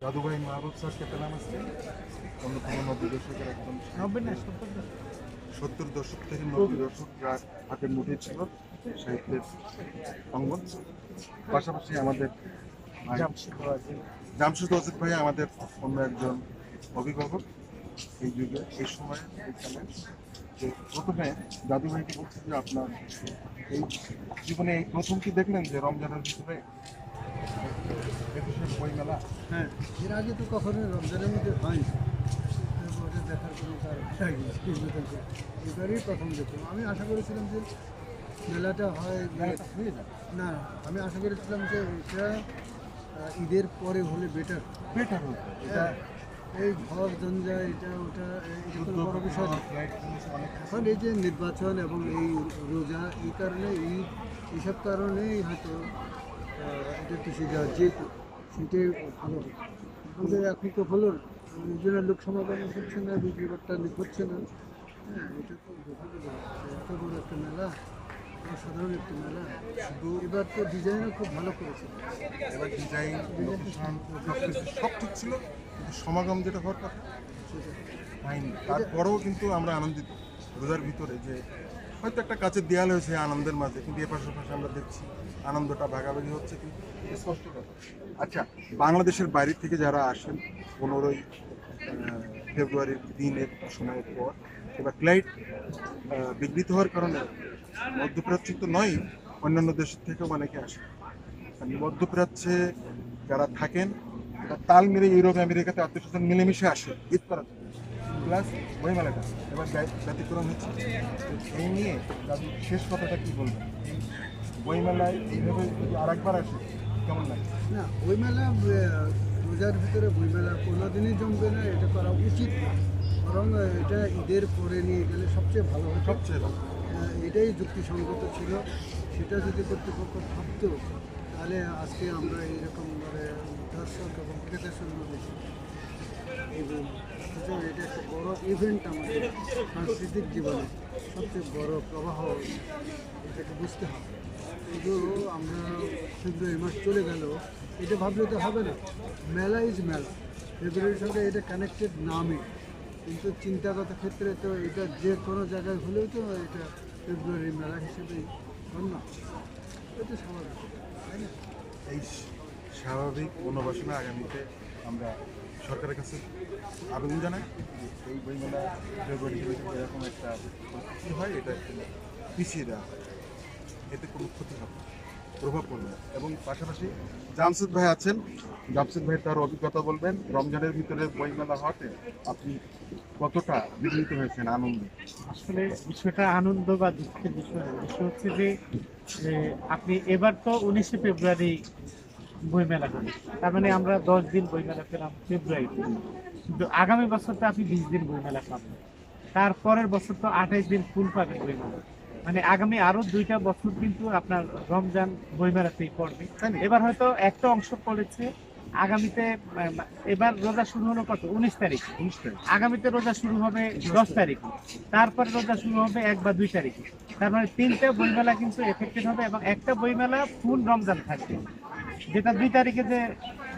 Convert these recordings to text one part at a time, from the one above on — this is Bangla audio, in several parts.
দাদুভাই মাহবুব স্যারকে পেলাম আজকে অন্যতম 90 দশকের একদম 70 দশক থেকে 90 দশক যার হাতের মুঠে ছিল সাহিত্যের অঙ্গন। পাশাপাশি আমাদের ভাই জামশেদ ওয়াজিদ ভাই আমাদের অন্য একজন অভিভাবক এই যুগে এই সময়ে এইখানে। যে প্রথমে দাদুভাইকে বলছি যে আপনার এই জীবনে এই প্রথম কি দেখলেন যে রমজানের ভিতরে একুশের বইমেলা? হ্যাঁ, এর আগে তো কখনো রমজানের মধ্যে হয়নি। ওটা দেখার কোনো কারণ হয়নি। এবারেই প্রথম দেখলাম। আমি আশা করেছিলাম যে মেলাটা হয় হয়ে যায় না, আমি আশা করেছিলাম যে এটা ঈদের পরে হলে বেটার। বেটার হতো এটা। এই ঝড় ঝঞ্ঝা এটা ওটা এটা কোনো বড় বিষয় না। এখন এই যে নির্বাচন এবং এই রোজা এই কারণে ঈদ এইসব কারণেই হয়তো এটা পিছিয়ে যাওয়া যেত, সেটাই ভালো হতো। আমাদের এখন তো হলো এই জন্য লোক সমাগম হচ্ছে না, বিক্রি বাট্টা হচ্ছে না। হ্যাঁ, এটা তো বোঝা গেল এত বড় একটা মেলা, সাধারণ একটা মেলা। শুধু এবার তো ডিজাইনও খুব ভালো করেছে। এবার ডিজাইন সব ঠিক ছিল, কিন্তু সমাগম যেটা হওয়ার কথা হয়নি। তারপরেও কিন্তু আমরা আনন্দিত রোজার ভিতরে যে হয়তো একটা কাছের দেয়াল হয়েছে আনন্দের মাঝে, কিন্তু এ পাশে আমরা দেখছি আনন্দটা ভাগাভাগি হচ্ছে কিন্তু স্পষ্ট কথা। আচ্ছা, বাংলাদেশের বাইরে থেকে যারা আসেন 15ই ফেব্রুয়ারির দিনের সময়ের পর, এবার ফ্লাইট বিঘ্নিত হওয়ার কারণে মধ্যপ্রাচ্য তো নয়, অন্যান্য দেশের থেকেও অনেকে আসে। মধ্যপ্রাচ্যে যারা থাকেন তারা তাল মেরে ইউরোপ আমেরিকাতে আত্মীয় মিলেমিশে আসে ঈদ করার জন্য, প্লাস বইমেলাটা এবার ব্যতিক্রম হচ্ছে। এই নিয়ে দাদু শেষ কথাটা কি বলবেন? বইমেলায় এইভাবে যদি আর একবার আসে কেমন লাগে? না, বইমেলা রোজার ভিতরে বইমেলা কোনোদিনই জমবে না, এটা করা উচিত না। বরং এটা ঈদের পরে নিয়ে গেলে সবচেয়ে ভালো হতো। সবচেয়ে ভালো। এটাই যুক্তিসঙ্গত ছিল। সেটা যদি কর্তৃপক্ষ ভাবত, তাহলে আজকে আমরা এইরকমভাবে দর্শক এবং ক্রেতার সঙ্গে বেশি এবং এটা একটা বড় ইভেন্ট আমাদের সাংস্কৃতিক জীবনে সবচেয়ে বড় প্রবাহ, এটাকে বুঝতে হবে। শুধু আমরা ফেব্রুয়ারি মাস চলে গেল এটা ভাবলে তো হবে না। মেলা ইজ মেলা, ফেব্রুয়ারির সঙ্গে এটা কানেক্টেড নামে, কিন্তু চিন্তাগত ক্ষেত্রে তো এটা যে কোনো জায়গায় হলেও তো এটা ফেব্রুয়ারি মেলা হিসেবেই গণ্য। এটা স্বাভাবিক, তাই না? এই স্বাভাবিক বনবাসনা আগামীতে আমরা সরকারের কাছে আবেদন জানাই যে এই বইমেলা ফেব্রুয়ারি এরকম একটা পরিস্থিতি হয়, এটা একটু পিছিয়ে দেওয়া হয়, এতে কোনো ক্ষতি হবে না, প্রভাব পড়বে না। এবং পাশাপাশি জামশেদ ভাই আছেন, জামশেদ ভাই তার অভিজ্ঞতা বলবেন রমজানের ভিতরে বইমেলা হওয়াতে আপনি কতটা বিঘ্নিত হয়েছেন আনন্দে? আসলে বিষয়টা আনন্দ বা দুঃখের বিষয় না। বিষয় হচ্ছে যে আপনি এবার তো 19শে ফেব্রুয়ারি বইমেলা করি, তার মানে আমরা 10 দিন বইমেলা পেলাম ফেব্রুয়ারিতে, কিন্তু আগামী বছর তো আপনি 20 দিন বইমেলা পাবেন, তারপরের বছর তো 28 দিন ফুল পাবেন বইমেলা। মানে আগামী আরো 2টা বছর কিন্তু আপনার রমজান বইমেলাতেই পড়বে। এবার হয়তো একটা অংশ পড়েছে আগামীতে, এবার রোজা শুরু হলো কত 19 তারিখ, আগামীতে রোজা শুরু হবে 10 তারিখ, তারপরে রোজা শুরু হবে 1 বা 2 তারিখে। তার মানে 3টে বইমেলা কিন্তু এফেক্টেড হবে এবং একটা বইমেলা ফুল রমজান থাকবে, যেটা 2 তারিখে যে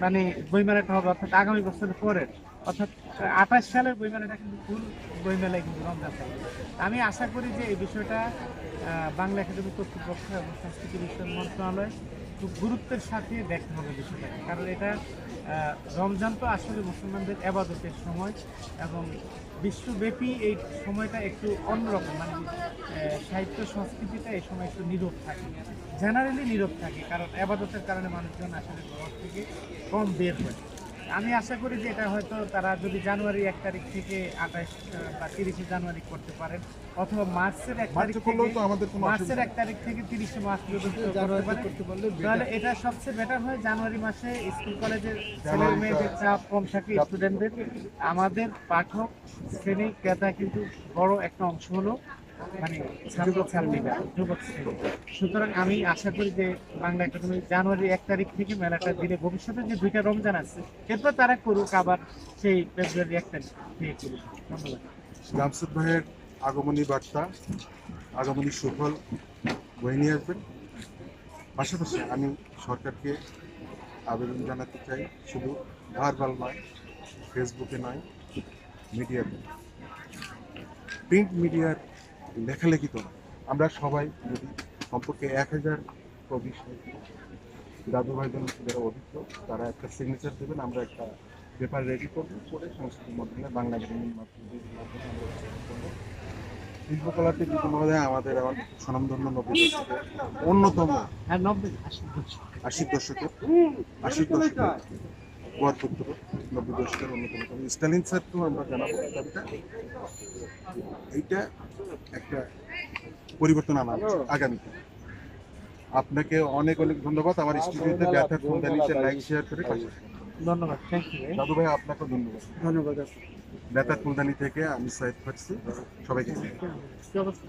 মানে বইমেলাটা হবে অর্থাৎ আগামী বছরের পরের, অর্থাৎ 28 সালের বইমেলাটা কিন্তু ফুল বইমেলায় কিন্তু রমজান থাকবে। আমি আশা করি যে এই বিষয়টা বাংলা একাডেমি কর্তৃপক্ষ এবং সংস্কৃতি বিষয়ক মন্ত্রণালয় খুব গুরুত্বের সাথে দেখতে হবে বিষয়টাকে, কারণ এটা রমজান তো আসলে মুসলমানদের এবাদতের সময় এবং বিশ্বব্যাপী এই সময়টা একটু অন্যরকম, মানে সাহিত্য সংস্কৃতিটা এই সময় একটু নীরব থাকে, জেনারেলি নীরব থাকে, কারণ এবাদতের কারণে মানুষজন আসলে ঘর থেকে কম বের হয়। আমি আশা করি যে এটা হয়তো তারা যদি জানুয়ারি 1 তারিখ থেকে 28 বা 30শে জানুয়ারি করতে পারেন, অথবা মার্চের 1 তারিখ থেকে 30শে মার্চ পর্যন্ত করতে পারলে তাহলে এটা সবচেয়ে বেটার হয়। জানুয়ারি মাসে স্কুল কলেজের ছেলে মেয়েদের চাপ কম থাকে, স্টুডেন্টদের। আমাদের পাঠক শ্রেণী ক্রেতা কিন্তু বড় একটা অংশ হলো মানে ছাত্রছাত্রীরা, যুবক শ্রেণী। সুতরাং আমি আশা করি যে বাংলা একাডেমি জানুয়ারি 1 তারিখ থেকে মেলাটা দিলে ভবিষ্যতে যে 2টা রমজান আছে এরপর তারা করুক আবার সেই ফেব্রুয়ারি 1 তারিখ থেকে করুক। ধন্যবাদ। জামশেদ ভাইয়ের আগমনী বার্তা, আগমনী সুফল বয়ে নিয়ে আসবেন। পাশাপাশি আমি সরকারকে আবেদন জানাতে চাই শুধু ভার্বাল নয়, ফেসবুকে নয়, মিডিয়াতে, প্রিন্ট মিডিয়ার লেখালেখি তো নয়। আমরা সবাই যদি কমপক্ষে 1000 কবি দাদু ভাইজন যারা অভিজ্ঞ তারা একটা সিগনেচার দেবেন, আমরা একটা পেপার রেডি করবো, করে সংস্কৃতি মন্ত্রণালয় বাংলা একাডেমির মাধ্যমে আমরা করবো। শিল্পকলাতে কিন্তু মহোদয় আমাদের আমার স্বনামধন্য 90 দশকের অন্যতম, হ্যাঁ 90 80 দশকের বরপুত্র, 90 দশকের অন্যতম কবি স্টালিন স্যারকেও আমরা জানাবো কবিতা। এইটা একটা পরিবর্তন আনা হচ্ছে আগামীতে। আপনাকে অনেক অনেক ধন্যবাদ আমার স্টুডিওতে ব্যথার ফুলদানিতে লাইক শেয়ার করে পাশে থাকার জন্য। ধন্যবাদ, থ্যাংক ইউ। দাদু ভাই আপনাকেও ধন্যবাদ। ধন্যবাদ। ব্যথার ফুলদানি থেকে আমি সাইদ করছি সবাইকে। কি অবস্থা?